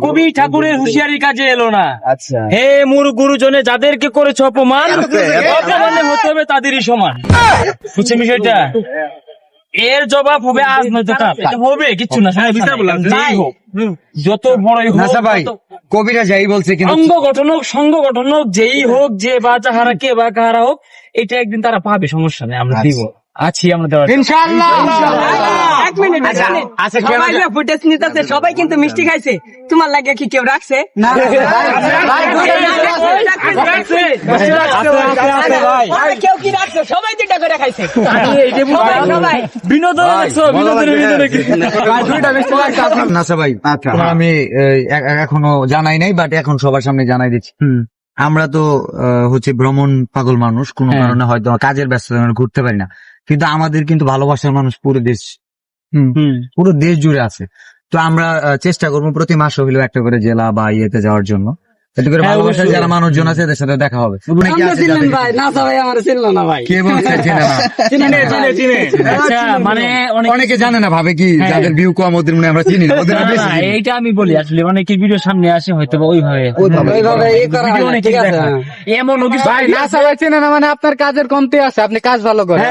কবি ঠাকুরের হুঁশিয়ারি কাজে এলো না। আচ্ছা হে মূর গুরুজনে যাদেরকে করেছ অপমান, অপমানে হতে হবে তাদেরই সমান। বুঝছেন বিষয়টা? এর জবাব হবে আজ নয়তো কাল। এটা হবে কিচ্ছু না, বিচার বললাম যেই হোক, যত বড়ই হোক, নাসা ভাই কবিরা যাই বলছে কিন্তু সংঘ গঠন হোক, যেই হোক, যে বা যাহারা কে বা কাহারা হোক, এটা একদিন তারা পাবে, সমস্যা নেই, আমরা দিব, আছি আমরা দেওয়ার জন্য। ইনশাআল্লাহ। এক মিনিট আচ্ছা, সবাই যে ফুটেজ নিতেছে সবাই কিন্তু মিষ্টি খাইছে, তোমার লাগে কি কেউ রাখছে? কেউ কি রাখছে? সবাই দুইটা করে খাইছে। সবাই বিনোদন নাসা ভাই আমি এখনো জানাই নাই, বাট এখন সবার সামনে জানাই দিচ্ছি। আমরা তো হচ্ছে ভ্রমণ পাগল মানুষ, কোনো কারণে হয়তো কাজের ব্যস্ততা ঘুরতে পারি না, কিন্তু আমাদের কিন্তু ভালোবাসার মানুষ পুরো দেশ জুড়ে আছে। তো আমরা চেষ্টা করবো প্রতি মাসে হইলেও একটা করে জেলা বা ইয়েতে যাওয়ার জন্য, এতে করে ভালোবাসার যারা মানুষজন আছে এদের সাথে দেখা হবে। ভাই নাসা ভাই আমার চিনল না ভাই। কে বলছে চেনে না? আচ্ছা, মানে অনেকে জানে না, ভাবে কি যাদের ভিউ কম ওদের মনে হয় আমরা চিনি না, ওদের আমরা বেশি চিনি। এইটা আমি বলি, আসলে অনেকের ভিডিও সামনে আসে হয়তো ওইভাবে ভিডিও অনেকে দেখে। এমন কিছু ভাই নাসা ভাই চেনে না মানে আপনার কাজের কমতি আছে, আপনি কাজ ভালো করেন।